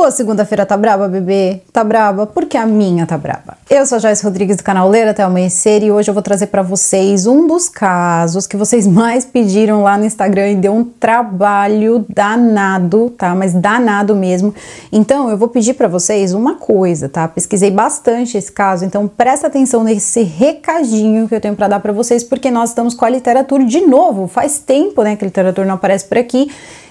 Sua segunda-feira tá braba, bebê? Tá braba? Porque a minha tá braba. Eu sou a Joyce Rodrigues do canal Ler Até Amanhecer e hoje eu vou trazer pra vocês um dos casos que vocês mais pediram lá no Instagram e deu um trabalho danado, tá? Mas danado mesmo. Então eu vou pedir pra vocês uma coisa, tá? Pesquisei bastante esse caso, então presta atenção nesse recadinho que eu tenho pra dar pra vocês, porque nós estamos com a literatura de novo. Faz tempo, né, que a literatura não aparece por aqui.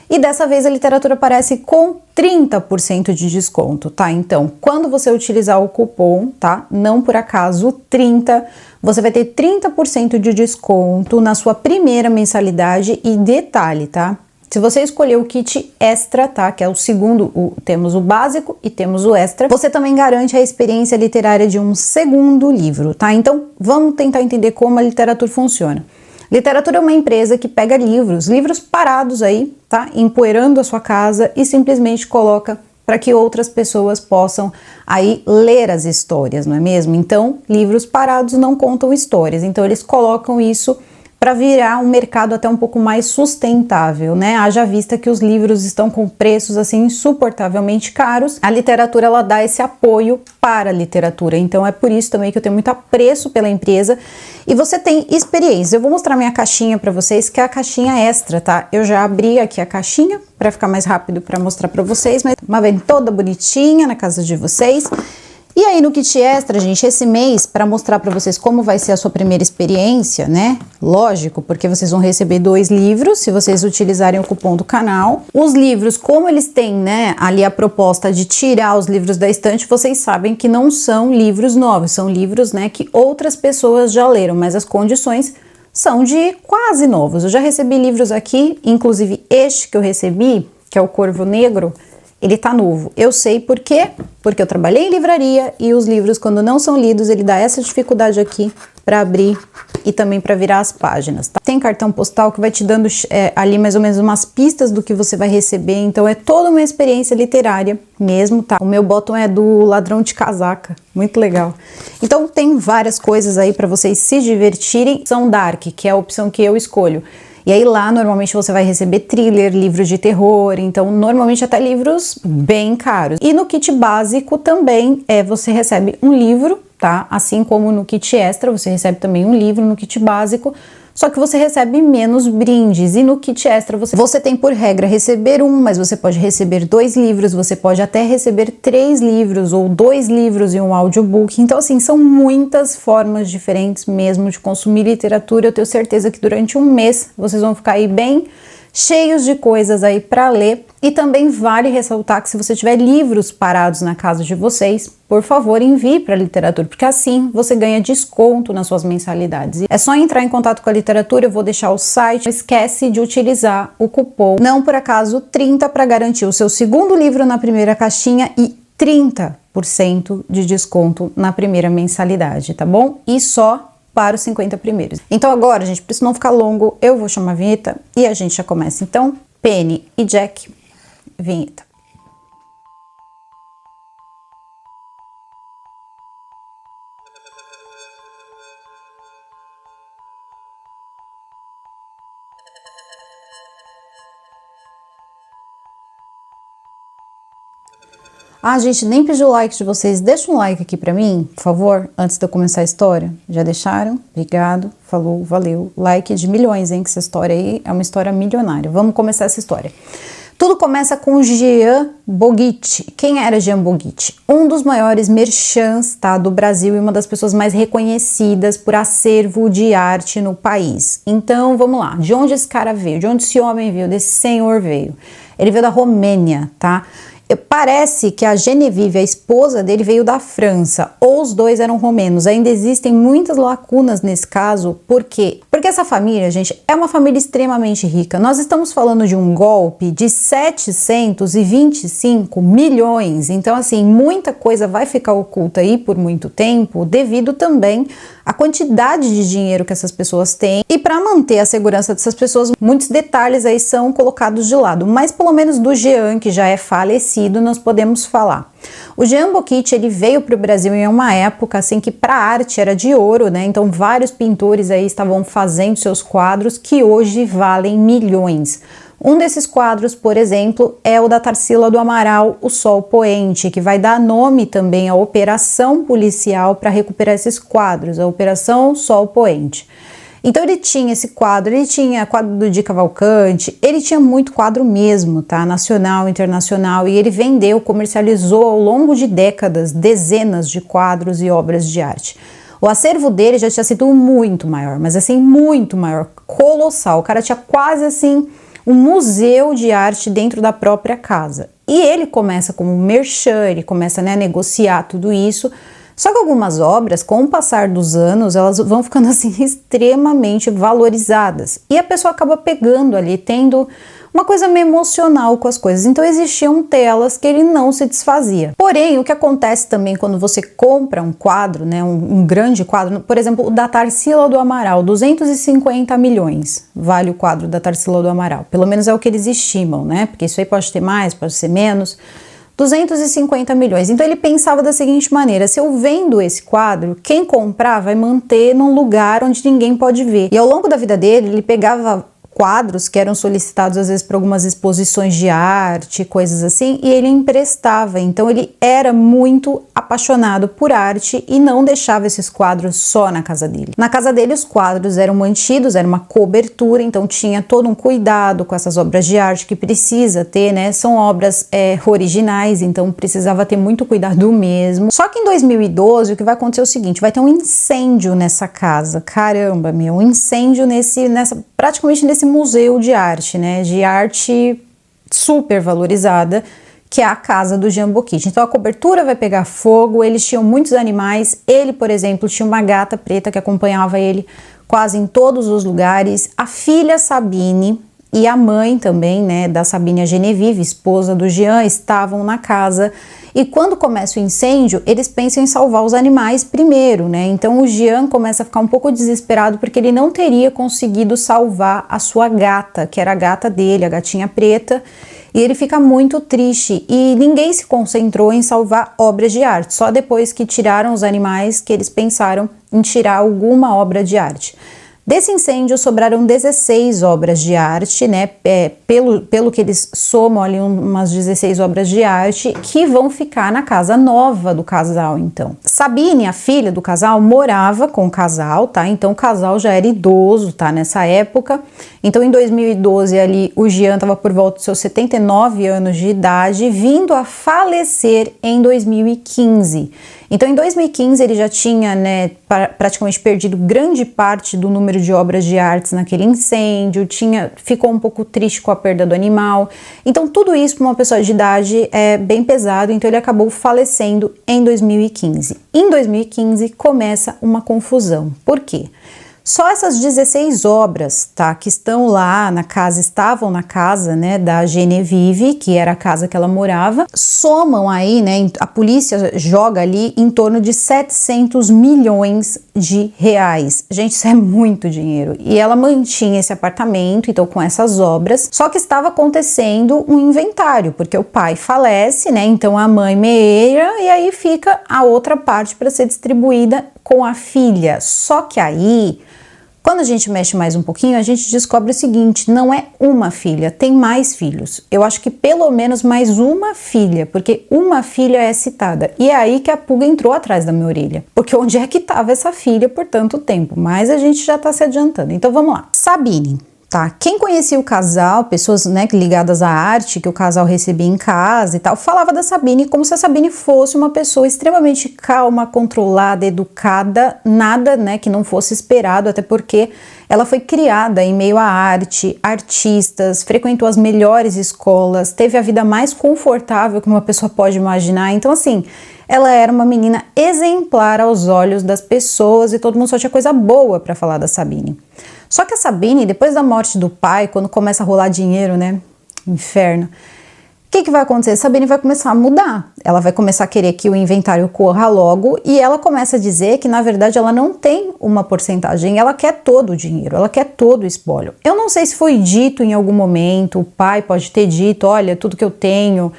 E dessa vez a literatura aparece com 30% de desconto, tá? Então, quando você utilizar o cupom, tá? Não por acaso 30, você vai ter 30% de desconto na sua primeira mensalidade e detalhe, tá? Se você escolher o kit extra, tá? Que é o segundo, temos o básico e temos o extra, você também garante a experiência literária de um segundo livro, tá? Então, vamos tentar entender como a literatura funciona. Literatura é uma empresa que pega livros parados aí, tá? Empoeirando a sua casa e simplesmente coloca para que outras pessoas possam aí ler as histórias, não é mesmo? Então, livros parados não contam histórias, então eles colocam isso para virar um mercado até um pouco mais sustentável, né? Haja vista que os livros estão com preços assim insuportavelmente caros. A literatura ela dá esse apoio para a literatura, então é por isso também que eu tenho muito apreço pela empresa e você tem experiência. Eu vou mostrar minha caixinha para vocês, que é a caixinha extra, tá? Eu já abri aqui a caixinha para ficar mais rápido para mostrar para vocês, mas uma vem toda bonitinha na casa de vocês. E aí no kit extra, gente, esse mês, para mostrar para vocês como vai ser a sua primeira experiência, né? Lógico, porque vocês vão receber 2 livros, se vocês utilizarem o cupom do canal. Os livros, como eles têm, né, ali a proposta de tirar os livros da estante, vocês sabem que não são livros novos, são livros, né, que outras pessoas já leram, mas as condições são de quase novos. Eu já recebi livros aqui, inclusive este que eu recebi, que é o Corvo Negro, ele tá novo. Eu sei por quê? Porque eu trabalhei em livraria e os livros, quando não são lidos, ele dá essa dificuldade aqui para abrir e também para virar as páginas, tá? Tem cartão postal que vai te dando ali mais ou menos umas pistas do que você vai receber, então é toda uma experiência literária mesmo, tá? O meu bottom é do Ladrão de Casaca, muito legal. Então tem várias coisas aí para vocês se divertirem. São Dark, que é a opção que eu escolho. E aí lá, normalmente, você vai receber thriller, livros de terror, então, normalmente até livros bem caros. E no kit básico também, você recebe um livro, tá? Assim como no kit extra, você recebe também um livro no kit básico, só que você recebe menos brindes. E no kit extra, você tem por regra receber um, mas você pode receber 2 livros, você pode até receber 3 livros, ou 2 livros e um audiobook. Então, assim, são muitas formas diferentes mesmo de consumir literatura. Eu tenho certeza que durante um mês vocês vão ficar aí bem cheios de coisas aí para ler. E também vale ressaltar que se você tiver livros parados na casa de vocês, por favor, envie para a literatura, porque assim você ganha desconto nas suas mensalidades. É só entrar em contato com a literatura, eu vou deixar o site. Não esquece de utilizar o cupom Não Por Acaso 30 para garantir o seu segundo livro na primeira caixinha e 30% de desconto na primeira mensalidade, tá bom? E só para os 50 primeiros. Então agora, gente, para isso não ficar longo, eu vou chamar a vinheta e a gente já começa. Então, Penny e Jack, vinheta. Ah, gente, nem pedi o like de vocês. Deixa um like aqui pra mim, por favor, antes de eu começar a história. Já deixaram? Obrigado, falou, valeu. Like de milhões, hein, que essa história aí é uma história milionária. Vamos começar essa história. Tudo começa com Jean Boguichi. Quem era Jean Boguichi? Um dos maiores merchants, tá, do Brasil e uma das pessoas mais reconhecidas por acervo de arte no país. Então, vamos lá. De onde esse cara veio? De onde esse homem veio? Desse senhor veio? Ele veio da Romênia, tá? Parece que a Genevieve, a esposa dele, veio da França, ou os dois eram romenos. Ainda existem muitas lacunas nesse caso, por quê? Porque essa família, gente, é uma família extremamente rica. Nós estamos falando de um golpe de 725 milhões, então assim, muita coisa vai ficar oculta aí por muito tempo, devido também à quantidade de dinheiro que essas pessoas têm. E para manter a segurança dessas pessoas, muitos detalhes aí são colocados de lado, mas pelo menos do Jean, que já é falecido, nós podemos falar. O Jean Boguichi, ele veio para o Brasil em uma época assim que para a arte era de ouro, né? Então vários pintores aí estavam fazendo seus quadros que hoje valem milhões. Um desses quadros, por exemplo, é o da Tarsila do Amaral, O Sol Poente, que vai dar nome também à operação policial para recuperar esses quadros, a Operação Sol Poente. Então ele tinha esse quadro, ele tinha quadro do Di Cavalcante, ele tinha muito quadro mesmo, tá? Nacional, internacional, e ele vendeu, comercializou ao longo de décadas dezenas de quadros e obras de arte. O acervo dele já tinha sido muito maior, mas assim, muito maior, colossal. O cara tinha quase assim um museu de arte dentro da própria casa. E ele começa como merchan, ele começa, né, a negociar tudo isso. Só que algumas obras, com o passar dos anos, elas vão ficando assim extremamente valorizadas. E a pessoa acaba pegando ali, tendo uma coisa meio emocional com as coisas. Então existiam telas que ele não se desfazia. Porém, o que acontece também quando você compra um quadro, né, um grande quadro, por exemplo, o da Tarsila do Amaral, 250 milhões vale o quadro da Tarsila do Amaral. Pelo menos é o que eles estimam, né? Porque isso aí pode ter mais, pode ser menos. 250 milhões. Então ele pensava da seguinte maneira: se eu vendo esse quadro, quem comprar vai manter num lugar onde ninguém pode ver. E ao longo da vida dele, ele pegava quadros que eram solicitados às vezes para algumas exposições de arte, coisas assim, e ele emprestava. Então ele era muito apaixonado por arte e não deixava esses quadros só na casa dele. Na casa dele os quadros eram mantidos, era uma cobertura, então tinha todo um cuidado com essas obras de arte que precisa ter, né? São obras originais, então precisava ter muito cuidado mesmo. Só que em 2012 o que vai acontecer é o seguinte: vai ter um incêndio nessa casa. Caramba, meu, um incêndio praticamente nesse museu de arte, né, de arte super valorizada, que é a casa do Jamboquite. Então a cobertura vai pegar fogo, eles tinham muitos animais, ele, por exemplo, tinha uma gata preta que acompanhava ele quase em todos os lugares, a filha Sabine e a mãe também, né, da Sabine, a Genevieve, esposa do Jean, estavam na casa. E quando começa o incêndio, eles pensam em salvar os animais primeiro, né? Então o Jean começa a ficar um pouco desesperado porque ele não teria conseguido salvar a sua gata, que era a gata dele, a gatinha preta. E ele fica muito triste e ninguém se concentrou em salvar obras de arte. Só depois que tiraram os animais que eles pensaram em tirar alguma obra de arte. Desse incêndio sobraram 16 obras de arte, né? Pelo que eles somam ali umas 16 obras de arte que vão ficar na casa nova do casal, então. Sabine, a filha do casal, morava com o casal, tá? Então o casal já era idoso, tá? Nessa época. Então em 2012 ali o Jean estava por volta dos seus 79 anos de idade, vindo a falecer em 2015. Então em 2015 ele já tinha, né, praticamente perdido grande parte do número de obras de artes naquele incêndio, ficou um pouco triste com a perda do animal. Então tudo isso para uma pessoa de idade é bem pesado, então ele acabou falecendo em 2015. Em 2015 começa uma confusão. Por quê? Só essas 16 obras, tá, que estavam na casa, né, da Genevieve, que era a casa que ela morava, somam aí, né, a polícia joga ali em torno de 700 milhões de reais. Gente, isso é muito dinheiro. E ela mantinha esse apartamento, então, com essas obras, só que estava acontecendo um inventário, porque o pai falece, né, então a mãe meia, e aí fica a outra parte para ser distribuída com a filha. Só que aí, quando a gente mexe mais um pouquinho, a gente descobre o seguinte: não é uma filha, tem mais filhos. Eu acho que pelo menos mais uma filha, porque uma filha é citada. E é aí que a pulga entrou atrás da minha orelha. Porque onde é que estava essa filha por tanto tempo? Mas a gente já está se adiantando. Então vamos lá. Sabine. Tá, quem conhecia o casal, pessoas, né, ligadas à arte que o casal recebia em casa e tal, falava da Sabine como se a Sabine fosse uma pessoa extremamente calma, controlada, educada, nada, né, que não fosse esperado, até porque ela foi criada em meio à arte, artistas, frequentou as melhores escolas, teve a vida mais confortável que uma pessoa pode imaginar. Então assim, ela era uma menina exemplar aos olhos das pessoas e todo mundo só tinha coisa boa para falar da Sabine. Só que a Sabine, depois da morte do pai, quando começa a rolar dinheiro, né? Inferno. O que vai acontecer? A Sabine vai começar a mudar. Ela vai começar a querer que o inventário corra logo e ela começa a dizer que, na verdade, ela não tem uma porcentagem, ela quer todo o dinheiro, ela quer todo o espólio. Eu não sei se foi dito em algum momento, o pai pode ter dito: olha, tudo que eu tenho,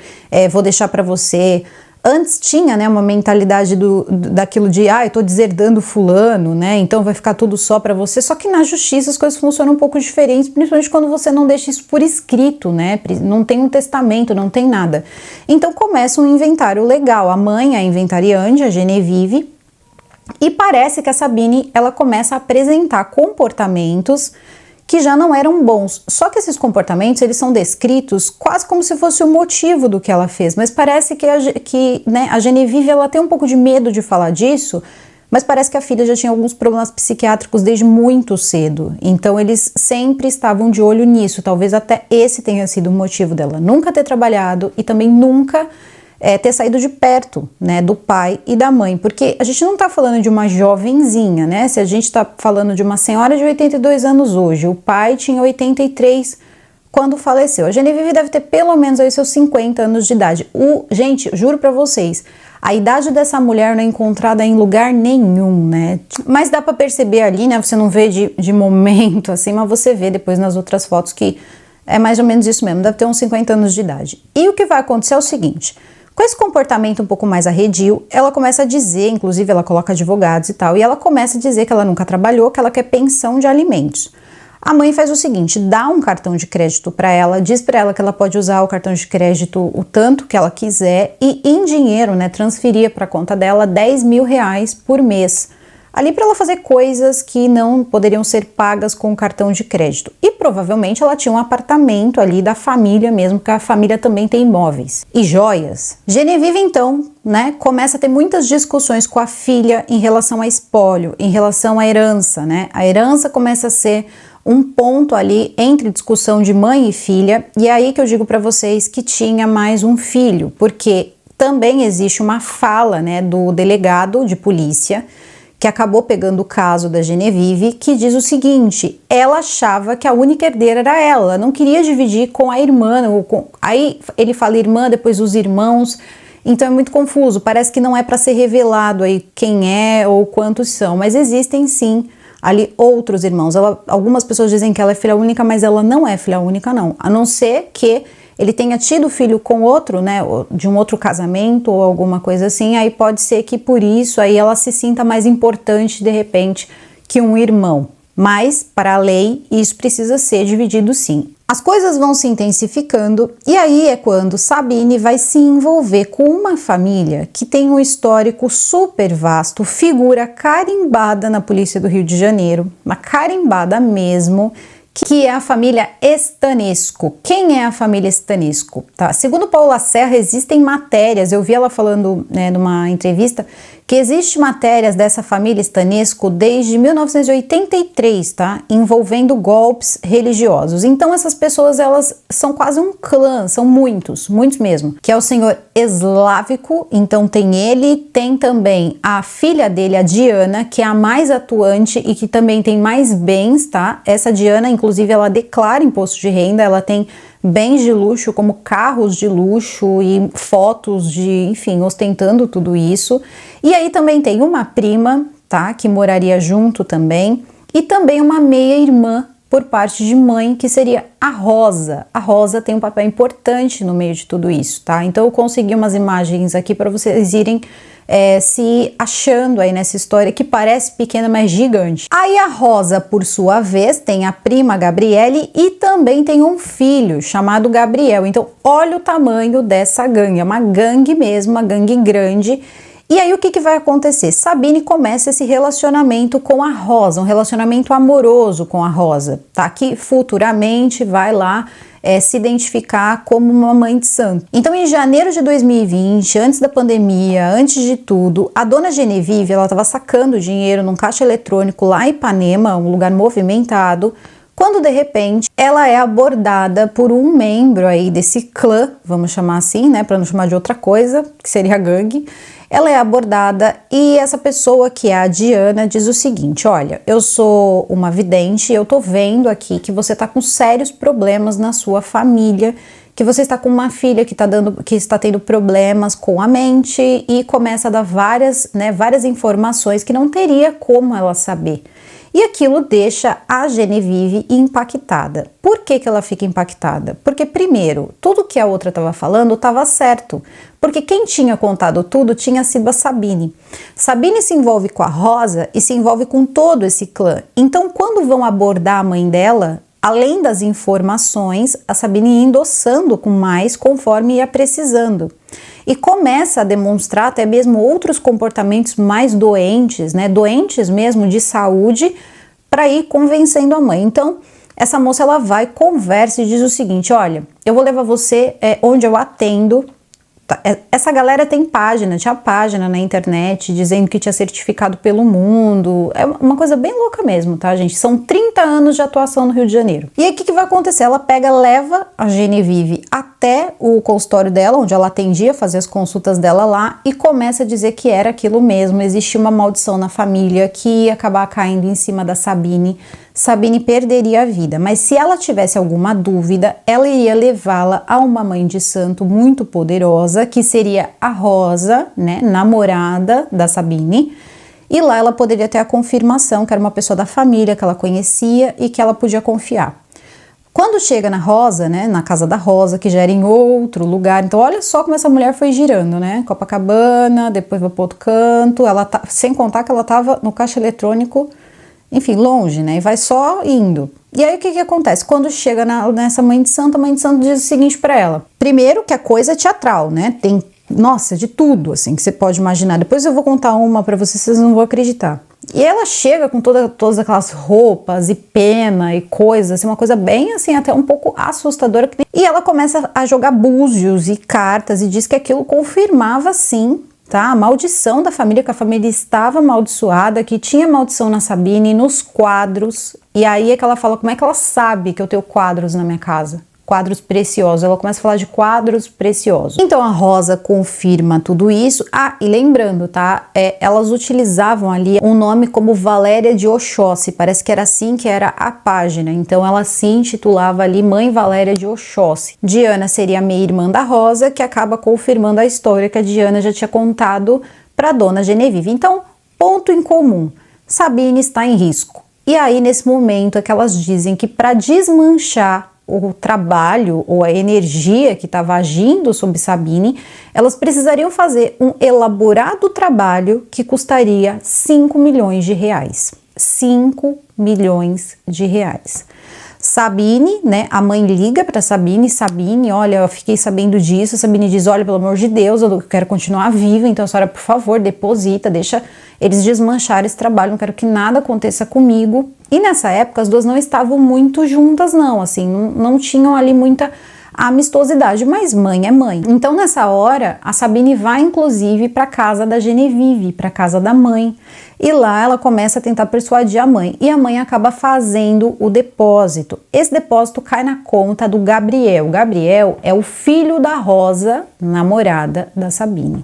vou deixar para você. Antes tinha, né, uma mentalidade daquilo de, eu tô deserdando fulano, né, então vai ficar tudo só pra você, só que na justiça as coisas funcionam um pouco diferentes, principalmente quando você não deixa isso por escrito, né, não tem um testamento, não tem nada. Então começa um inventário legal, a mãe, a inventariante, a Genevieve, e parece que a Sabine, ela começa a apresentar comportamentos que já não eram bons. Só que esses comportamentos, eles são descritos quase como se fosse o motivo do que ela fez, mas parece que a Genevieve, ela tem um pouco de medo de falar disso, mas parece que a filha já tinha alguns problemas psiquiátricos desde muito cedo, então eles sempre estavam de olho nisso, talvez até esse tenha sido o motivo dela nunca ter trabalhado e também nunca ter saído de perto, né, do pai e da mãe, porque a gente não tá falando de uma jovenzinha, né, se a gente tá falando de uma senhora de 82 anos hoje, o pai tinha 83 quando faleceu, a Genevieve deve ter pelo menos aí seus 50 anos de idade. Gente, juro pra vocês, a idade dessa mulher não é encontrada em lugar nenhum, né, mas dá pra perceber ali, né, você não vê de momento assim, mas você vê depois nas outras fotos que é mais ou menos isso mesmo, deve ter uns 50 anos de idade. E o que vai acontecer é o seguinte: com esse comportamento um pouco mais arredio, ela começa a dizer, inclusive ela coloca advogados e tal, e ela começa a dizer que ela nunca trabalhou, que ela quer pensão de alimentos. A mãe faz o seguinte, dá um cartão de crédito para ela, diz para ela que ela pode usar o cartão de crédito o tanto que ela quiser e em dinheiro, né, transferir para a conta dela 10 mil reais por mês. Ali para ela fazer coisas que não poderiam ser pagas com o cartão de crédito. E provavelmente ela tinha um apartamento ali da família mesmo, porque a família também tem imóveis. E joias. Genevieve então, né, começa a ter muitas discussões com a filha em relação a espólio, em relação à herança, né? A herança começa a ser um ponto ali entre discussão de mãe e filha, e é aí que eu digo para vocês que tinha mais um filho, porque também existe uma fala, né, do delegado de polícia, que acabou pegando o caso da Genevieve, que diz o seguinte: ela achava que a única herdeira era ela, não queria dividir com a irmã, aí ele fala irmã, depois os irmãos, então é muito confuso, parece que não é para ser revelado aí quem é ou quantos são, mas existem sim ali outros irmãos. Algumas pessoas dizem que ela é filha única, mas ela não é filha única não, a não ser que ele tenha tido filho com outro, né, de um outro casamento ou alguma coisa assim, aí pode ser que por isso aí ela se sinta mais importante de repente que um irmão. Mas, para a lei, isso precisa ser dividido sim. As coisas vão se intensificando e aí é quando Sabine vai se envolver com uma família que tem um histórico super vasto, figura carimbada na polícia do Rio de Janeiro, uma carimbada mesmo, que é a família Stanesco. Quem é a família Stanesco? Tá? Segundo Paula Serra, existem matérias, eu vi ela falando, né, numa entrevista, que existem matérias dessa família Stanesco desde 1983, tá? Envolvendo golpes religiosos. Então essas pessoas, elas são quase um clã, são muitos mesmo, que é o senhor Slávico, então tem ele, tem também a filha dele, a Diana, que é a mais atuante e que também tem mais bens, tá? Essa Diana, inclusive, ela declara imposto de renda, ela tem bens de luxo, como carros de luxo e fotos de, enfim, ostentando tudo isso. E aí também tem uma prima, tá, que moraria junto também, e também uma meia-irmã por parte de mãe, que seria a Rosa. A Rosa tem um papel importante no meio de tudo isso, tá? Então eu consegui umas imagens aqui para vocês irem se achando aí nessa história que parece pequena, mas gigante. Aí a Rosa, por sua vez, tem a prima Gabriele e também tem um filho chamado Gabriel. Então olha o tamanho dessa gangue, é uma gangue mesmo, uma gangue grande. E aí o que vai acontecer? Sabine começa esse relacionamento com a Rosa, um relacionamento amoroso com a Rosa, tá? Que futuramente vai lá se identificar como uma mãe de santo. Então em janeiro de 2020, antes da pandemia, antes de tudo, a dona Genevieve, ela estava sacando dinheiro num caixa eletrônico lá em Ipanema, um lugar movimentado, quando de repente ela é abordada por um membro aí desse clã, vamos chamar assim, né, para não chamar de outra coisa, que seria a gangue. Ela é abordada e essa pessoa, que é a Diana, diz o seguinte: olha, eu sou uma vidente, eu tô vendo aqui que você tá com sérios problemas na sua família, que você está com uma filha que está tendo problemas com a mente, e começa a dar várias informações que não teria como ela saber. E aquilo deixa a Genevieve impactada. Por que que ela fica impactada? Porque, primeiro, tudo que a outra estava falando estava certo. Porque quem tinha contado tudo tinha sido a Sabine. Sabine se envolve com a Rosa e se envolve com todo esse clã. Então, quando vão abordar a mãe dela, além das informações, a Sabine ia endossando com mais conforme ia precisando. E começa a demonstrar até mesmo outros comportamentos mais doentes, né? Doentes mesmo de saúde, para ir convencendo a mãe. Então, essa moça ela vai, conversa e diz o seguinte: olha, eu vou levar você onde eu atendo. Essa galera tem página, tinha página na internet dizendo que tinha certificado pelo mundo. É uma coisa bem louca mesmo, tá, gente? São 30 anos de atuação no Rio de Janeiro. E aí o que vai acontecer? Ela leva a Genevieve até o consultório dela, onde ela atendia, fazia as consultas dela lá, e começa a dizer que era aquilo mesmo. Existia uma maldição na família que ia acabar caindo em cima da Sabine. Sabine perderia a vida, mas se ela tivesse alguma dúvida, ela iria levá-la a uma mãe de santo muito poderosa, que seria a Rosa, né, namorada da Sabine, e lá ela poderia ter a confirmação que era uma pessoa da família que ela conhecia e que ela podia confiar. Quando chega na Rosa, né, na casa da Rosa, que já era em outro lugar, então olha só como essa mulher foi girando, né, Copacabana, depois vai para outro canto, sem contar que ela estava no caixa eletrônico, enfim, longe, né? E vai só indo. E aí o que acontece? Quando chega nessa mãe de santo, a mãe de santo diz o seguinte para ela: primeiro que a coisa é teatral, né? Tem, nossa, de tudo, assim, que você pode imaginar. Depois eu vou contar uma para vocês não vão acreditar. E ela chega com todas aquelas roupas e pena e coisas, assim, uma coisa bem, assim, até um pouco assustadora. E ela começa a jogar búzios e cartas e diz que aquilo confirmava, sim, tá? A maldição da família, que a família estava amaldiçoada, que tinha maldição na Sabine, nos quadros. E aí é que ela fala: como é que ela sabe que eu tenho quadros na minha casa? Quadros preciosos. Ela começa a falar de quadros preciosos. Então a Rosa confirma tudo isso. Ah, e lembrando, tá? Elas utilizavam ali um nome como Valéria de Oxóssi. Parece que era assim que era a página. Então ela se intitulava ali Mãe Valéria de Oxóssi. Diana seria a meia-irmã da Rosa, que acaba confirmando a história que a Diana já tinha contado para a dona Genevieve. Então, ponto em comum: Sabine está em risco. E aí, nesse momento, é que elas dizem que para desmanchar o trabalho ou a energia que estava agindo sobre Sabine, elas precisariam fazer um elaborado trabalho que custaria 5 milhões de reais. 5 milhões de reais. Sabine, né, a mãe liga para Sabine: olha, eu fiquei sabendo disso. Sabine diz: olha, pelo amor de Deus, eu quero continuar viva, então a senhora, por favor, deposita, deixa eles desmancharem esse trabalho, não quero que nada aconteça comigo. E nessa época as duas não estavam muito juntas não, assim, não tinham ali muita amistosidade, mas mãe é mãe. Então nessa hora a Sabine vai inclusive para casa da Genevieve, para casa da mãe, e lá ela começa a tentar persuadir a mãe, e a mãe acaba fazendo o depósito. Esse depósito cai na conta do Gabriel. O Gabriel é o filho da Rosa, namorada da Sabine.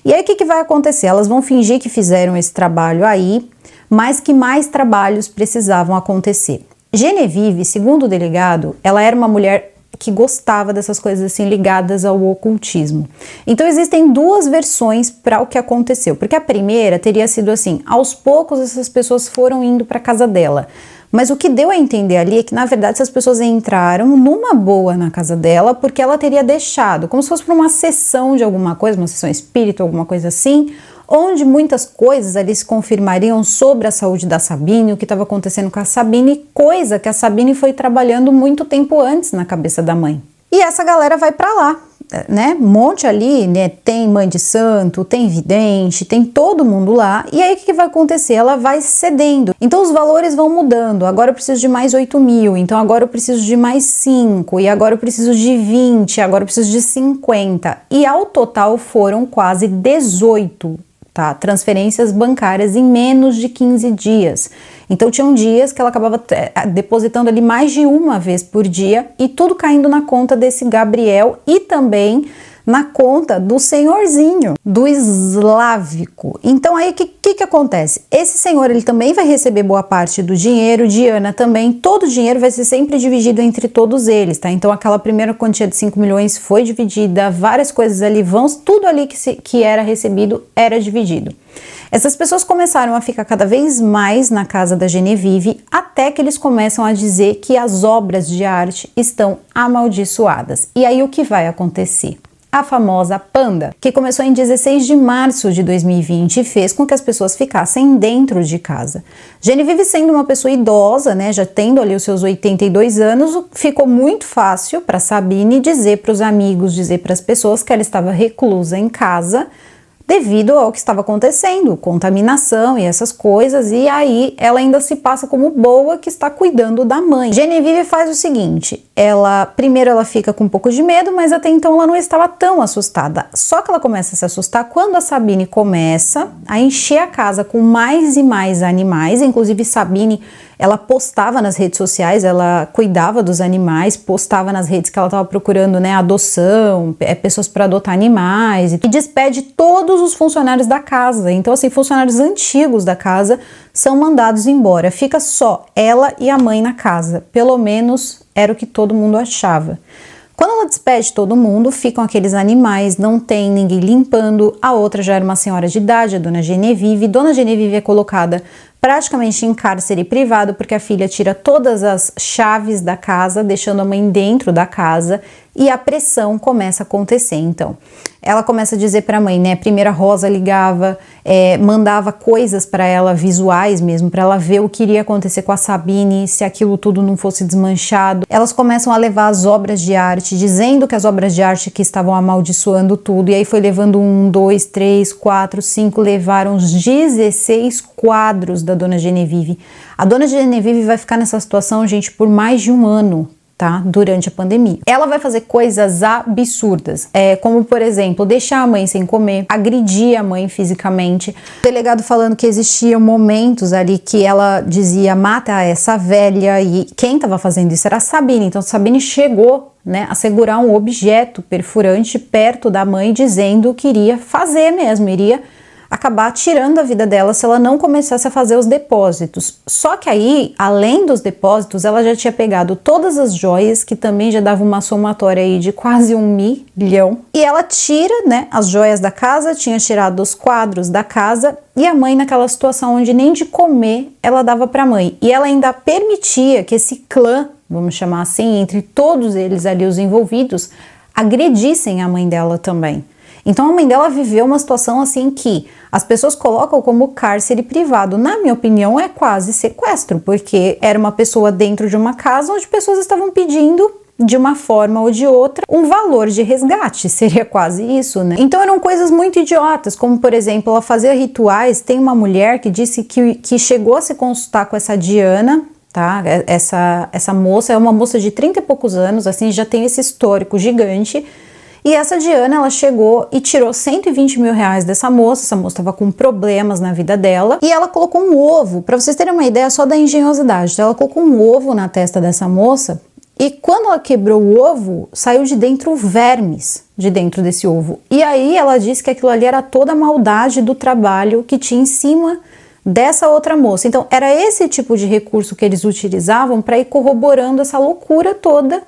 E aí o que vai acontecer? Elas vão fingir que fizeram esse trabalho aí, mas que mais trabalhos precisavam acontecer. Genevieve, segundo o delegado, ela era uma mulher que gostava dessas coisas assim ligadas ao ocultismo. Então existem duas versões para o que aconteceu, porque a primeira teria sido assim: aos poucos essas pessoas foram indo para casa dela, mas o que deu a entender ali é que na verdade essas pessoas entraram numa boa na casa dela porque ela teria deixado, como se fosse para uma sessão de alguma coisa, uma sessão espírita, alguma coisa assim, onde muitas coisas ali se confirmariam sobre a saúde da Sabine, o que estava acontecendo com a Sabine, coisa que a Sabine foi trabalhando muito tempo antes na cabeça da mãe. E essa galera vai para lá, né? Um monte ali, né? Tem mãe de santo, tem vidente, tem todo mundo lá. E aí o que vai acontecer? Ela vai cedendo. Então os valores vão mudando. Agora eu preciso de mais 8 mil, então agora eu preciso de mais 5, e agora eu preciso de 20, agora eu preciso de 50. E ao total foram quase 18. Tá, transferências bancárias em menos de 15 dias. Então tinham dias que ela acabava depositando ali mais de uma vez por dia, e tudo caindo na conta desse Gabriel e também na conta do senhorzinho, do Slávico. Então aí o que acontece? Esse senhor, ele também vai receber boa parte do dinheiro, Diana também, todo o dinheiro vai ser sempre dividido entre todos eles, tá? Então aquela primeira quantia de 5 milhões foi dividida, várias coisas ali vão, tudo ali que era recebido era dividido. Essas pessoas começaram a ficar cada vez mais na casa da Genevieve, até que eles começam a dizer que as obras de arte estão amaldiçoadas. E aí o que vai acontecer? A famosa panda, que começou em 16 de março de 2020 e fez com que as pessoas ficassem dentro de casa. Genevieve, sendo uma pessoa idosa, né, já tendo ali os seus 82 anos, ficou muito fácil para Sabine dizer para os amigos, dizer para as pessoas que ela estava reclusa em casa, devido ao que estava acontecendo, contaminação e essas coisas, e aí ela ainda se passa como boa que está cuidando da mãe. Genevieve faz o seguinte, primeiro ela fica com um pouco de medo, mas até então ela não estava tão assustada, só que ela começa a se assustar quando a Sabine começa a encher a casa com mais e mais animais, inclusive Sabine, ela postava nas redes sociais, ela cuidava dos animais, postava nas redes que ela estava procurando, né, adoção, pessoas para adotar animais, e despede todos os funcionários da casa. Então, assim, funcionários antigos da casa são mandados embora. Fica só ela e a mãe na casa. Pelo menos era o que todo mundo achava. Quando ela despede todo mundo, ficam aqueles animais, não tem ninguém limpando. A outra já era uma senhora de idade, a dona Genevieve. Dona Genevieve é colocada praticamente em cárcere privado, porque a filha tira todas as chaves da casa, deixando a mãe dentro da casa, e a pressão começa a acontecer. Então, ela começa a dizer para a mãe, né? Primeiro a Rosa ligava, mandava coisas para ela, visuais mesmo, para ela ver o que iria acontecer com a Sabine, se aquilo tudo não fosse desmanchado. Elas começam a levar as obras de arte, dizendo que as obras de arte que estavam amaldiçoando tudo, e aí foi levando 1, 2, 3, 4, 5, levaram os 16 quadros da dona Genevieve. A dona Genevieve vai ficar nessa situação, gente, por mais de um ano, tá? Durante a pandemia. Ela vai fazer coisas absurdas, como, por exemplo, deixar a mãe sem comer, agredir a mãe fisicamente. O delegado falando que existiam momentos ali que ela dizia, mata essa velha, e quem estava fazendo isso era a Sabine. Então, a Sabine chegou, né, a segurar um objeto perfurante perto da mãe, dizendo que iria fazer mesmo, iria acabar tirando a vida dela se ela não começasse a fazer os depósitos. Só que aí, além dos depósitos, ela já tinha pegado todas as joias, que também já dava uma somatória aí de quase 1 milhão, e ela tira, né, as joias da casa, tinha tirado os quadros da casa, e a mãe naquela situação onde nem de comer ela dava para a mãe. E ela ainda permitia que esse clã, vamos chamar assim, entre todos eles ali os envolvidos, agredissem a mãe dela também. Então a mãe dela viveu uma situação assim que as pessoas colocam como cárcere privado. Na minha opinião, é quase sequestro, porque era uma pessoa dentro de uma casa onde pessoas estavam pedindo, de uma forma ou de outra, um valor de resgate. Seria quase isso, né? Então eram coisas muito idiotas, como por exemplo, ela fazia rituais. Tem uma mulher que disse que chegou a se consultar com essa Diana, tá? Essa moça é uma moça de 30 e poucos anos, assim, já tem esse histórico gigante. E essa Diana, ela chegou e tirou 120 mil reais dessa moça. Essa moça estava com problemas na vida dela, e ela colocou um ovo, para vocês terem uma ideia só da engenhosidade. Então, ela colocou um ovo na testa dessa moça, e quando ela quebrou o ovo, saiu de dentro vermes, de dentro desse ovo. E aí ela disse que aquilo ali era toda a maldade do trabalho que tinha em cima dessa outra moça. Então, era esse tipo de recurso que eles utilizavam para ir corroborando essa loucura toda,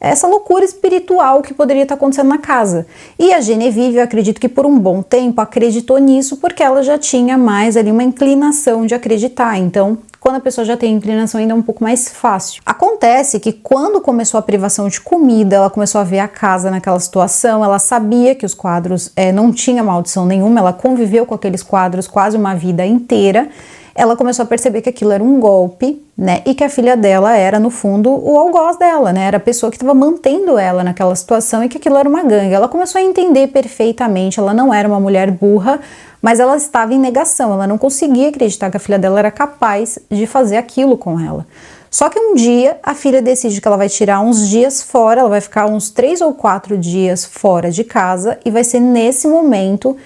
essa loucura espiritual que poderia estar acontecendo na casa. E a Genevieve, eu acredito que por um bom tempo acreditou nisso, porque ela já tinha mais ali uma inclinação de acreditar. Então, quando a pessoa já tem inclinação, ainda é um pouco mais fácil. Acontece que quando começou a privação de comida, ela começou a ver a casa naquela situação, ela sabia que os quadros não tinha maldição nenhuma, ela conviveu com aqueles quadros quase uma vida inteira. Ela começou a perceber que aquilo era um golpe, né, e que a filha dela era, no fundo, o algoz dela, né, era a pessoa que estava mantendo ela naquela situação, e que aquilo era uma gangue. Ela começou a entender perfeitamente, ela não era uma mulher burra, mas ela estava em negação, ela não conseguia acreditar que a filha dela era capaz de fazer aquilo com ela. Só que um dia, a filha decide que ela vai tirar uns dias fora, ela vai ficar uns 3 ou 4 dias fora de casa, e vai ser nesse momento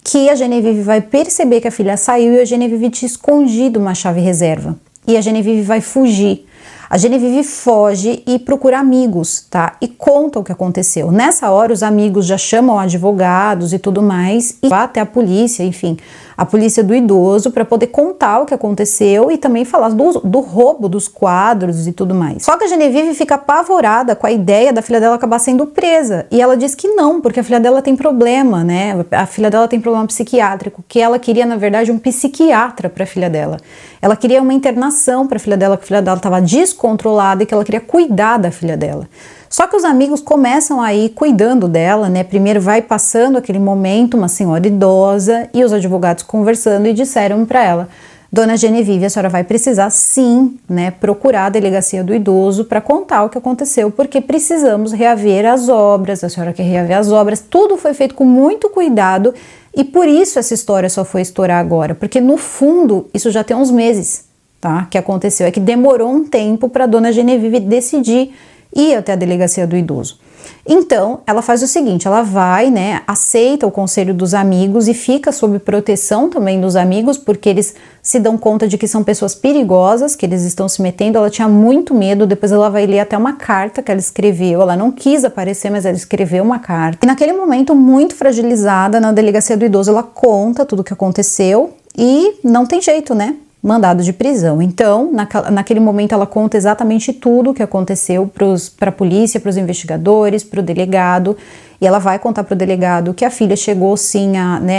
que a Genevieve vai perceber que a filha saiu, e a Genevieve tinha escondido uma chave reserva. E a Genevieve vai fugir. A Genevieve foge e procura amigos, tá? E conta o que aconteceu. Nessa hora, os amigos já chamam advogados e tudo mais e vai até a polícia, enfim, a polícia do idoso, para poder contar o que aconteceu e também falar do roubo dos quadros e tudo mais. Só que a Genevieve fica apavorada com a ideia da filha dela acabar sendo presa. E ela diz que não, porque a filha dela tem problema, né? A filha dela tem problema psiquiátrico, que ela queria, na verdade, um psiquiatra para a filha dela. Ela queria uma internação para a filha dela, que a filha dela estava descontrolada e que ela queria cuidar da filha dela. Só que os amigos começam aí cuidando dela, né? Primeiro vai passando aquele momento, uma senhora idosa, e os advogados conversando e disseram para ela: Dona Genevieve, a senhora vai precisar sim, né, procurar a delegacia do idoso para contar o que aconteceu, porque precisamos reaver as obras, a senhora quer reaver as obras, tudo foi feito com muito cuidado e por isso essa história só foi estourar agora, porque no fundo isso já tem uns meses, tá, que aconteceu, é que demorou um tempo para Dona Genevieve decidir ir até a delegacia do idoso. Então, ela faz o seguinte, ela vai, né, aceita o conselho dos amigos e fica sob proteção também dos amigos, porque eles se dão conta de que são pessoas perigosas, que eles estão se metendo. Ela tinha muito medo, depois ela vai ler até uma carta que ela escreveu, ela não quis aparecer, mas ela escreveu uma carta. E naquele momento, muito fragilizada, na delegacia do idoso, ela conta tudo o que aconteceu e não tem jeito, né? Mandado de prisão. Então, naquele momento ela conta exatamente tudo o que aconteceu para a polícia, para os investigadores, para o delegado, e ela vai contar para o delegado que a filha chegou sim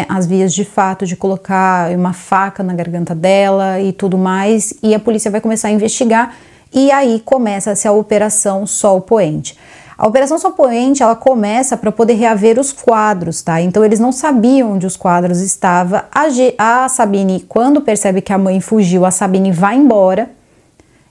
às vias de fato de colocar uma faca na garganta dela e tudo mais, e a polícia vai começar a investigar, e aí começa-se a Operação Sol Poente. A Operação Sol Poente, ela começa para poder reaver os quadros, tá? Então eles não sabiam onde os quadros estavam. A Sabine, quando percebe que a mãe fugiu, a Sabine vai embora.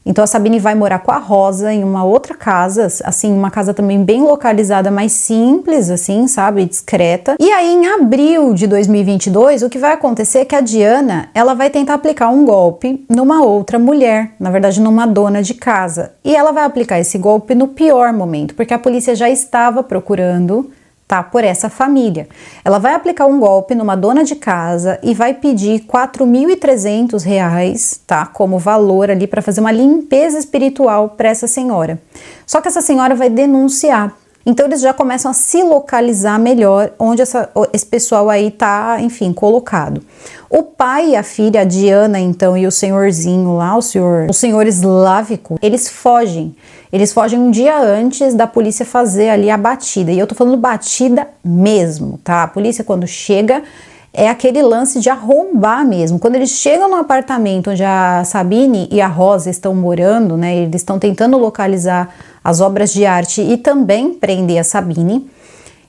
Então a Sabine vai morar com a Rosa em uma outra casa, assim, uma casa também bem localizada, mais simples, assim, sabe, discreta. E aí em abril de 2022, o que vai acontecer é que a Diana, ela vai tentar aplicar um golpe numa outra mulher, na verdade numa dona de casa. E ela vai aplicar esse golpe no pior momento, porque a polícia já estava procurando, tá, por essa família. Ela vai aplicar um golpe numa dona de casa e vai pedir R$4.300, tá, como valor ali para fazer uma limpeza espiritual para essa senhora. Só que essa senhora vai denunciar. Então eles já começam a se localizar melhor onde esse pessoal aí tá, enfim, colocado. O pai e a filha, a Diana, então, e o senhorzinho lá, o senhor Slávico, eles fogem. Eles fogem um dia antes da polícia fazer ali a batida. E eu tô falando batida mesmo, tá? A polícia, quando chega, é aquele lance de arrombar mesmo. Quando eles chegam no apartamento onde a Sabine e a Rosa estão morando, né? Eles estão tentando localizar as obras de arte e também prender a Sabine.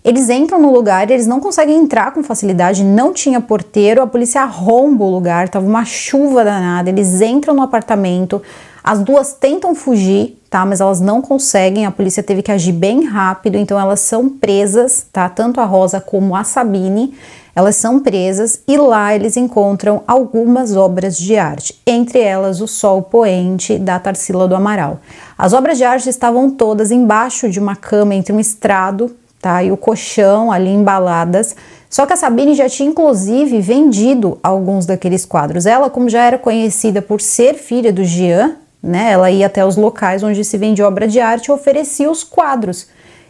Eles entram no lugar, eles não conseguem entrar com facilidade, não tinha porteiro, a polícia arromba o lugar, tava uma chuva danada, eles entram no apartamento, as duas tentam fugir, tá, mas elas não conseguem, a polícia teve que agir bem rápido, então elas são presas, tá, tanto a Rosa como a Sabine, elas são presas e lá eles encontram algumas obras de arte, entre elas o Sol Poente da Tarsila do Amaral. As obras de arte estavam todas embaixo de uma cama entre um estrado, tá, e o colchão ali embaladas, só que a Sabine já tinha inclusive vendido alguns daqueles quadros. Ela, como já era conhecida por ser filha do Jean, né, ela ia até os locais onde se vendia obra de arte e oferecia os quadros.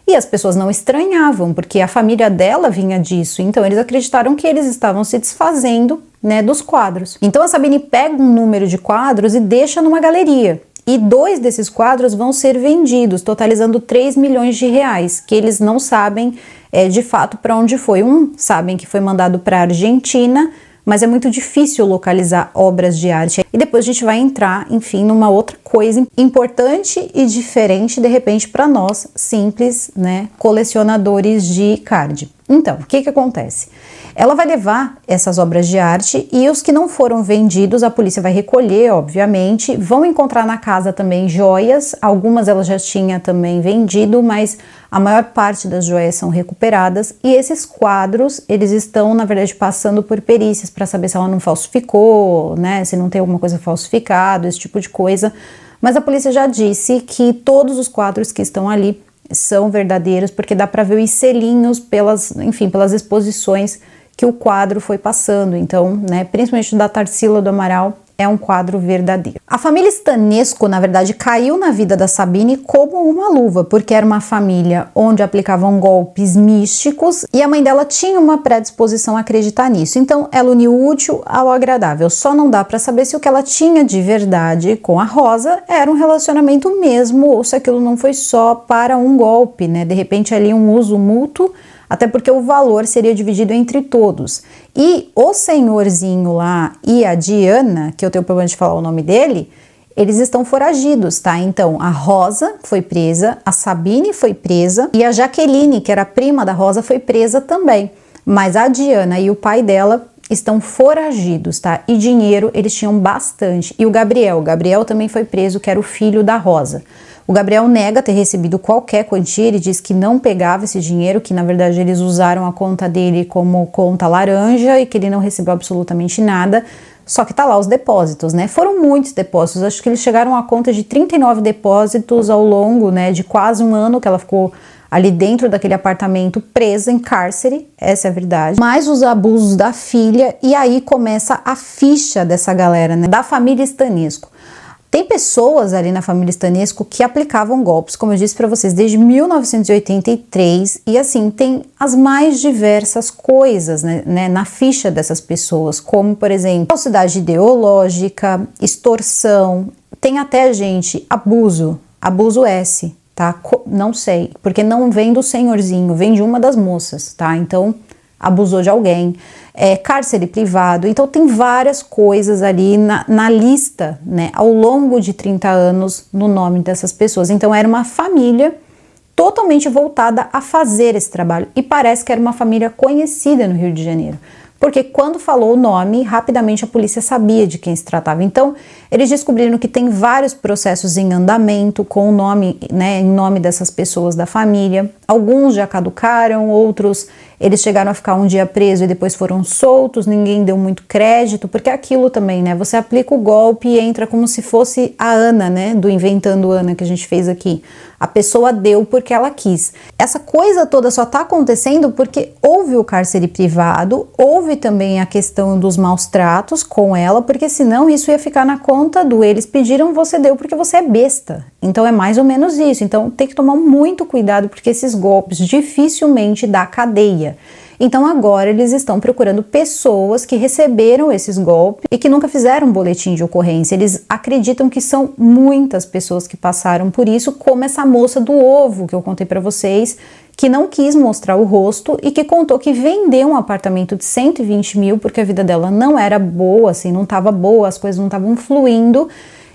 E as pessoas não estranhavam, porque a família dela vinha disso, então eles acreditaram que eles estavam se desfazendo, né, dos quadros. Então a Sabine pega um número de quadros e deixa numa galeria. E 2 desses quadros vão ser vendidos, totalizando R$3 milhões, que eles não sabem de fato para onde foi. Sabem que foi mandado para a Argentina, mas é muito difícil localizar obras de arte. E depois a gente vai entrar, enfim, numa outra coisa importante e diferente, de repente, para nós, simples, né, colecionadores de card. Então, o que que acontece? Ela vai levar essas obras de arte e os que não foram vendidos, a polícia vai recolher, obviamente, vão encontrar na casa também joias, algumas ela já tinha também vendido, mas a maior parte das joias são recuperadas e esses quadros, eles estão, na verdade, passando por perícias para saber se ela não falsificou, né, se não tem alguma coisa falsificada, esse tipo de coisa, mas a polícia já disse que todos os quadros que estão ali são verdadeiros, porque dá para ver os selinhos pelas exposições que o quadro foi passando. Então, né, principalmente da Tarsila do Amaral, é um quadro verdadeiro. A família Stanesco, na verdade, caiu na vida da Sabine como uma luva, porque era uma família onde aplicavam golpes místicos e a mãe dela tinha uma predisposição a acreditar nisso. Então, ela uniu o útil ao agradável. Só não dá para saber se o que ela tinha de verdade com a Rosa era um relacionamento mesmo ou se aquilo não foi só para um golpe, né? De repente, ali um uso mútuo, até porque o valor seria dividido entre todos. E o senhorzinho lá e a Diana, que eu tenho problema de falar o nome dele, eles estão foragidos, tá? Então, a Rosa foi presa, a Sabine foi presa e a Jaqueline, que era prima da Rosa, foi presa também. Mas a Diana e o pai dela estão foragidos, tá? E dinheiro eles tinham bastante. E o Gabriel também foi preso, que era o filho da Rosa. O Gabriel nega ter recebido qualquer quantia, ele diz que não pegava esse dinheiro, que na verdade eles usaram a conta dele como conta laranja e que ele não recebeu absolutamente nada, só que tá lá os depósitos, né? Foram muitos depósitos, acho que eles chegaram a conta de 39 depósitos ao longo, né, de quase um ano que ela ficou ali dentro daquele apartamento, presa em cárcere, essa é a verdade, mais os abusos da filha, e aí começa a ficha dessa galera, né, da família Stanesco. Tem pessoas ali na família Stanesco que aplicavam golpes, como eu disse para vocês, desde 1983, e assim, tem as mais diversas coisas, né, na ficha dessas pessoas, como, por exemplo, falsidade ideológica, extorsão, tem até, gente, abuso S, tá? Não sei, porque não vem do senhorzinho, vem de uma das moças, tá? Então, abusou de alguém, cárcere privado, então tem várias coisas ali na lista, né, ao longo de 30 anos no nome dessas pessoas. Então era uma família totalmente voltada a fazer esse trabalho e parece que era uma família conhecida no Rio de Janeiro, porque quando falou o nome, rapidamente a polícia sabia de quem se tratava. Então, eles descobriram que tem vários processos em andamento com o nome, né, em nome dessas pessoas da família. Alguns já caducaram, outros eles chegaram a ficar um dia preso e depois foram soltos, ninguém deu muito crédito, porque é aquilo também, né? Você aplica o golpe e entra como se fosse a Ana, né, do Inventando Ana que a gente fez aqui. A pessoa deu porque ela quis. Essa coisa toda só tá acontecendo porque houve o cárcere privado, houve também a questão dos maus tratos com ela, porque senão isso ia ficar na conta do eles pediram, você deu porque você é besta. Então é mais ou menos isso. Então tem que tomar muito cuidado porque esses golpes dificilmente dá cadeia. Então agora eles estão procurando pessoas que receberam esses golpes e que nunca fizeram um boletim de ocorrência. Eles acreditam que são muitas pessoas que passaram por isso, como essa moça do ovo que eu contei para vocês, que não quis mostrar o rosto e que contou que vendeu um apartamento de 120 mil porque a vida dela não era boa, assim, não estava boa, as coisas não estavam fluindo.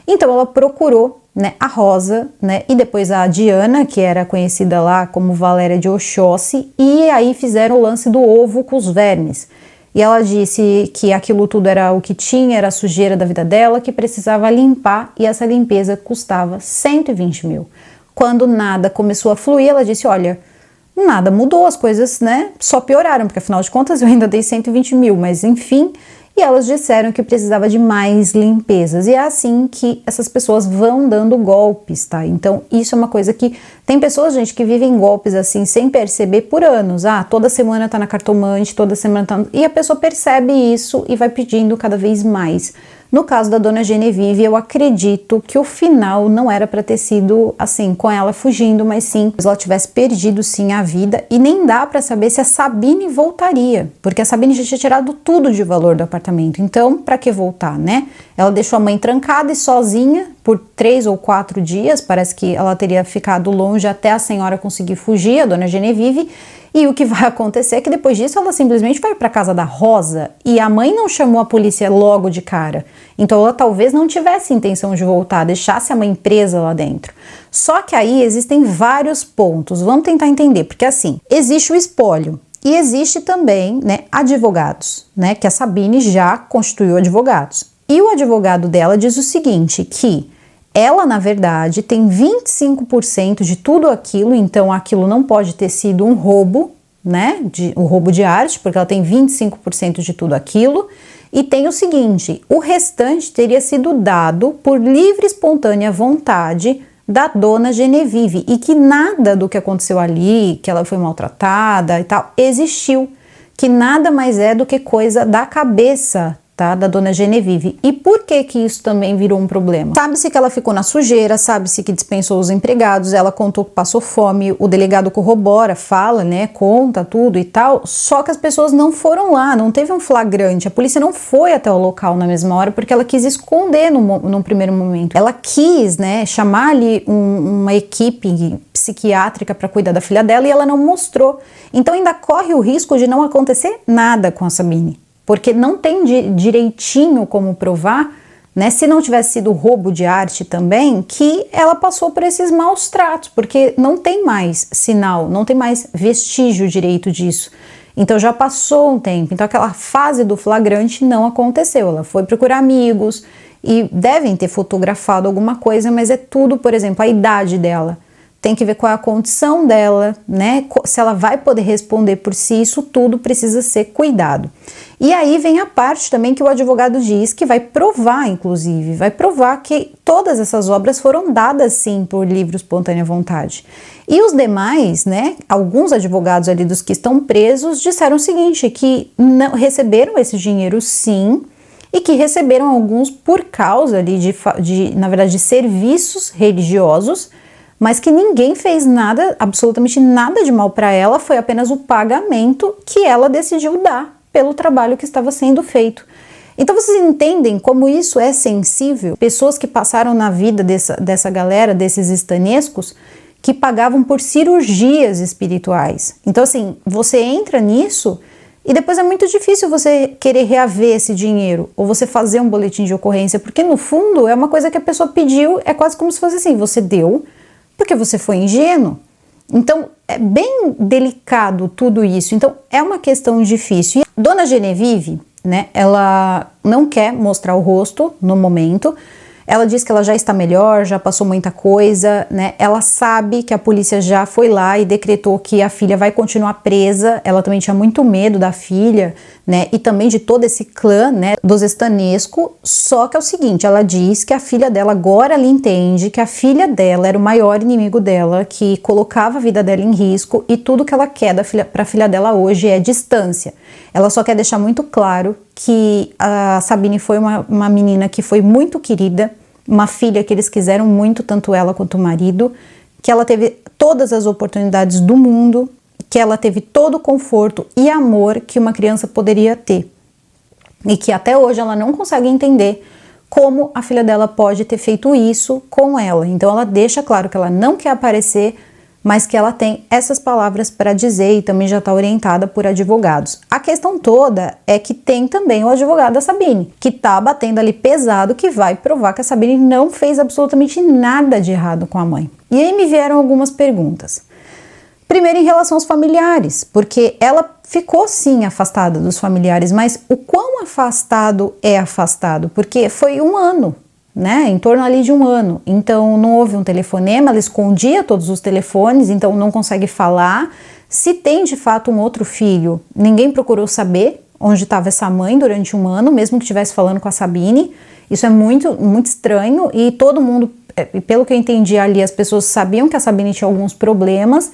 Então ela procurou, né, a Rosa, né, e depois a Diana, que era conhecida lá como Valéria de Oxóssi, e aí fizeram o lance do ovo com os vermes. E ela disse que aquilo tudo era o que tinha, era a sujeira da vida dela, que precisava limpar, e essa limpeza custava 120 mil. Quando nada começou a fluir, ela disse, olha, nada mudou, as coisas, né, só pioraram, porque afinal de contas eu ainda dei 120 mil, mas enfim. E elas disseram que precisava de mais limpezas. E é assim que essas pessoas vão dando golpes, tá? Então, isso é uma coisa que... Tem pessoas, gente, que vivem golpes assim, sem perceber por anos. Ah, toda semana tá na cartomante, toda semana tá... E a pessoa percebe isso e vai pedindo cada vez mais. No caso da dona Genevieve, eu acredito que o final não era para ter sido assim, com ela fugindo, mas sim, se ela tivesse perdido sim a vida, e nem dá para saber se a Sabine voltaria, porque a Sabine já tinha tirado tudo de valor do apartamento, então para que voltar, né? Ela deixou a mãe trancada e sozinha por 3 ou 4 dias, parece que ela teria ficado longe até a senhora conseguir fugir, a dona Genevieve. E o que vai acontecer é que depois disso ela simplesmente vai para casa da Rosa e a mãe não chamou a polícia logo de cara. Então ela talvez não tivesse intenção de voltar, deixasse a mãe presa lá dentro. Só que aí existem vários pontos, vamos tentar entender, porque assim, existe o espólio e existe também, né, advogados, né, que a Sabine já constituiu advogados. E o advogado dela diz o seguinte, que ela, na verdade, tem 25% de tudo aquilo, então aquilo não pode ter sido um roubo, né? Um roubo de arte, porque ela tem 25% de tudo aquilo. E tem o seguinte, o restante teria sido dado por livre e espontânea vontade da dona Genevieve, e que nada do que aconteceu ali, que ela foi maltratada e tal, existiu, que nada mais é do que coisa da cabeça, tá? Da dona Genevieve. E por que que isso também virou um problema? Sabe-se que ela ficou na sujeira, sabe-se que dispensou os empregados, ela contou que passou fome, o delegado corrobora, fala, né, conta tudo e tal, só que as pessoas não foram lá, não teve um flagrante, a polícia não foi até o local na mesma hora, porque ela quis esconder no primeiro momento. Ela quis, né, chamar ali uma equipe psiquiátrica para cuidar da filha dela e ela não mostrou. Então ainda corre o risco de não acontecer nada com a Sabine, porque não tem direitinho como provar, né, se não tivesse sido roubo de arte também, que ela passou por esses maus tratos, porque não tem mais sinal, não tem mais vestígio direito disso. Então já passou um tempo, então aquela fase do flagrante não aconteceu, ela foi procurar amigos e devem ter fotografado alguma coisa, mas é tudo, por exemplo, a idade dela. Tem que ver qual é a condição dela, né? Se ela vai poder responder por si, isso tudo precisa ser cuidado. E aí vem a parte também que o advogado diz que vai provar, inclusive, vai provar que todas essas obras foram dadas sim por livre espontânea vontade. E os demais, né? Alguns advogados ali dos que estão presos disseram o seguinte, que não receberam esse dinheiro sim, e que receberam alguns por causa ali na verdade, de serviços religiosos, mas que ninguém fez nada, absolutamente nada de mal para ela, foi apenas o pagamento que ela decidiu dar pelo trabalho que estava sendo feito. Então vocês entendem como isso é sensível? Pessoas que passaram na vida dessa galera, desses estanescos, que pagavam por cirurgias espirituais. Então assim, você entra nisso e depois é muito difícil você querer reaver esse dinheiro ou você fazer um boletim de ocorrência, porque no fundo é uma coisa que a pessoa pediu, é quase como se fosse assim, você deu porque você foi ingênuo. Então é bem delicado tudo isso, então é uma questão difícil. E Dona Genevieve, né, ela não quer mostrar o rosto no momento. Ela diz que ela já está melhor, já passou muita coisa, né? Ela sabe que a polícia já foi lá e decretou que a filha vai continuar presa. Ela também tinha muito medo da filha, né? E também de todo esse clã, né? Dos Estanesco. Só que é o seguinte, ela diz que a filha dela agora ela entende que a filha dela era o maior inimigo dela, que colocava a vida dela em risco e tudo que ela quer para a filha dela hoje é distância. Ela só quer deixar muito claro que a Sabine foi uma menina que foi muito querida, uma filha que eles quiseram muito, tanto ela quanto o marido, que ela teve todas as oportunidades do mundo, que ela teve todo o conforto e amor que uma criança poderia ter. E que até hoje ela não consegue entender como a filha dela pode ter feito isso com ela. Então ela deixa claro que ela não quer aparecer, mas que ela tem essas palavras para dizer e também já está orientada por advogados. A questão toda é que tem também o advogado da Sabine, que está batendo ali pesado, que vai provar que a Sabine não fez absolutamente nada de errado com a mãe. E aí me vieram algumas perguntas. Primeiro, em relação aos familiares, porque ela ficou sim afastada dos familiares, mas o quão afastado é afastado? Porque foi um ano, né, em torno ali de um ano, então não houve um telefonema, ela escondia todos os telefones, então não consegue falar. Se tem de fato um outro filho, ninguém procurou saber onde estava essa mãe durante um ano, mesmo que estivesse falando com a Sabine. Isso é muito, muito estranho e todo mundo, pelo que eu entendi ali, as pessoas sabiam que a Sabine tinha alguns problemas,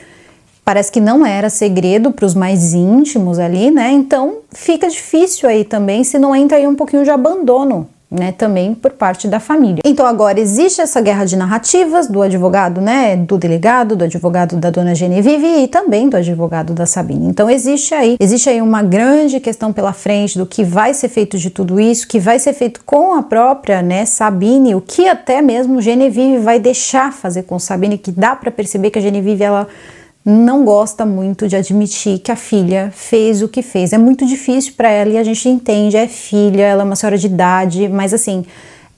parece que não era segredo para os mais íntimos ali, né, então fica difícil aí também se não entra aí um pouquinho de abandono, né, também por parte da família. Então agora existe essa guerra de narrativas do advogado, né, do delegado, do advogado da dona Genevieve e também do advogado da Sabine. Então existe aí uma grande questão pela frente do que vai ser feito de tudo isso, que vai ser feito com a própria, né, Sabine, o que até mesmo Genevieve vai deixar fazer com Sabine, que dá para perceber que a Genevieve ela não gosta muito de admitir que a filha fez o que fez. É muito difícil para ela e a gente entende, é filha, ela é uma senhora de idade, mas assim,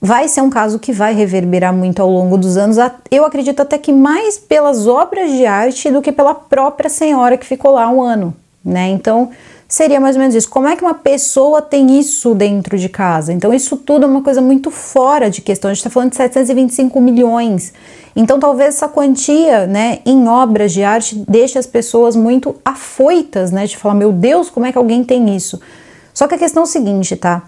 vai ser um caso que vai reverberar muito ao longo dos anos. Eu acredito até que mais pelas obras de arte do que pela própria senhora que ficou lá um ano, né? Então, seria mais ou menos isso. Como é que uma pessoa tem isso dentro de casa? Então, isso tudo é uma coisa muito fora de questão. A gente está falando de 725 milhões. Então, talvez essa quantia, né, em obras de arte deixe as pessoas muito afoitas, né, de falar, meu Deus, como é que alguém tem isso? Só que a questão é o seguinte, tá?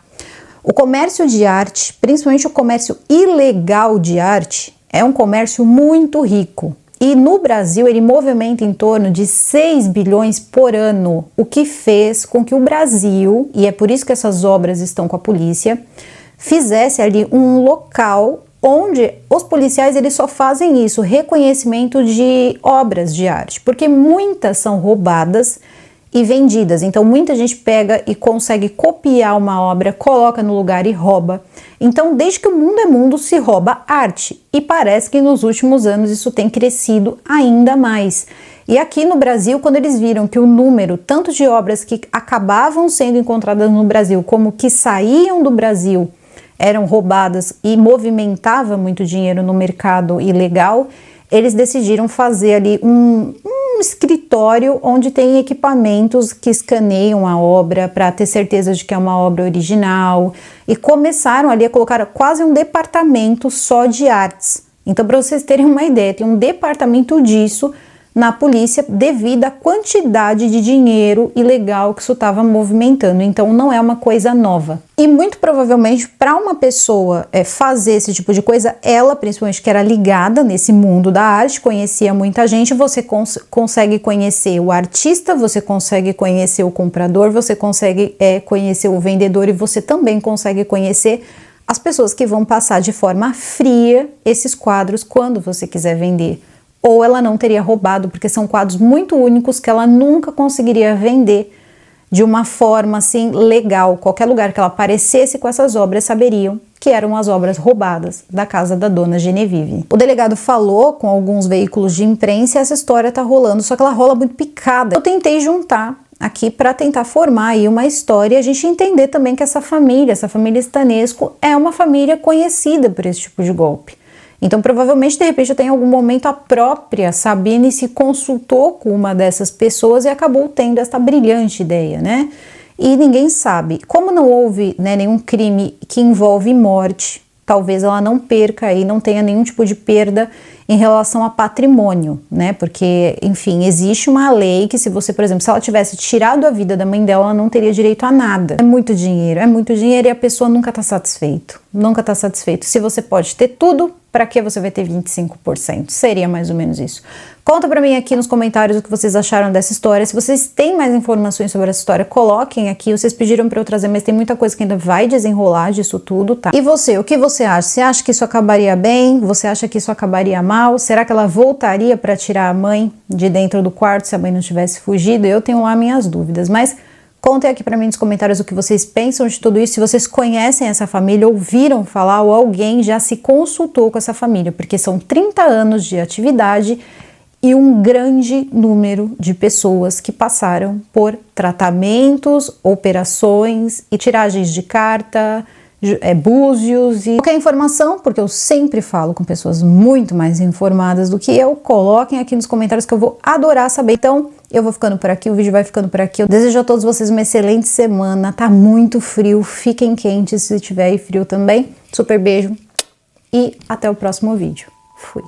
O comércio de arte, principalmente o comércio ilegal de arte, é um comércio muito rico. E no Brasil ele movimenta em torno de 6 bilhões por ano, o que fez com que o Brasil, e é por isso que essas obras estão com a polícia, fizesse ali um local onde os policiais eles só fazem isso, reconhecimento de obras de arte, porque muitas são roubadas e vendidas. Então muita gente pega e consegue copiar uma obra, coloca no lugar e rouba. Então desde que o mundo é mundo se rouba arte, e parece que nos últimos anos isso tem crescido ainda mais. E aqui no Brasil, quando eles viram que o número tanto de obras que acabavam sendo encontradas no Brasil como que saíam do Brasil eram roubadas e movimentava muito dinheiro no mercado ilegal, eles decidiram fazer ali um escritório onde tem equipamentos que escaneiam a obra para ter certeza de que é uma obra original, e começaram ali a colocar quase um departamento só de artes. Então, para vocês terem uma ideia, tem um departamento disso na polícia devido à quantidade de dinheiro ilegal que isso estava movimentando. Então não é uma coisa nova. E muito provavelmente para uma pessoa fazer esse tipo de coisa, ela principalmente que era ligada nesse mundo da arte, conhecia muita gente, você consegue conhecer o artista, você consegue conhecer o comprador, você consegue conhecer o vendedor, e você também consegue conhecer as pessoas que vão passar de forma fria esses quadros quando você quiser vender. Ou ela não teria roubado, porque são quadros muito únicos que ela nunca conseguiria vender de uma forma assim legal. Qualquer lugar que ela aparecesse com essas obras saberiam que eram as obras roubadas da casa da dona Genevieve. O delegado falou com alguns veículos de imprensa e essa história tá rolando, só que ela rola muito picada. Eu tentei juntar aqui para tentar formar aí uma história e a gente entender também que essa família Stanesco é uma família conhecida por esse tipo de golpe. Então, provavelmente, de repente, até em algum momento a própria Sabine se consultou com uma dessas pessoas e acabou tendo essa brilhante ideia, né? E ninguém sabe. Como não houve, né, nenhum crime que envolve morte, talvez ela não perca aí, não tenha nenhum tipo de perda em relação a patrimônio, né? Porque, enfim, existe uma lei que se você, por exemplo, se ela tivesse tirado a vida da mãe dela, ela não teria direito a nada. É muito dinheiro e a pessoa nunca tá satisfeito. Nunca tá satisfeito. Se você pode ter tudo, para que você vai ter 25%? Seria mais ou menos isso. Conta pra mim aqui nos comentários o que vocês acharam dessa história. Se vocês têm mais informações sobre essa história, coloquem aqui. Vocês pediram pra eu trazer, mas tem muita coisa que ainda vai desenrolar disso tudo, tá? E você, o que você acha? Você acha que isso acabaria bem? Você acha que isso acabaria mal? Será que ela voltaria pra tirar a mãe de dentro do quarto se a mãe não tivesse fugido? Eu tenho lá minhas dúvidas, mas contem aqui para mim nos comentários o que vocês pensam de tudo isso, se vocês conhecem essa família, ouviram falar ou alguém já se consultou com essa família, porque são 30 anos de atividade e um grande número de pessoas que passaram por tratamentos, operações e tiragens de carta, búzios e qualquer informação, porque eu sempre falo com pessoas muito mais informadas do que eu, coloquem aqui nos comentários que eu vou adorar saber. Então, eu vou ficando por aqui, o vídeo vai ficando por aqui. Eu desejo a todos vocês uma excelente semana, tá muito frio, fiquem quentes se tiver aí frio também. Super beijo e até o próximo vídeo. Fui!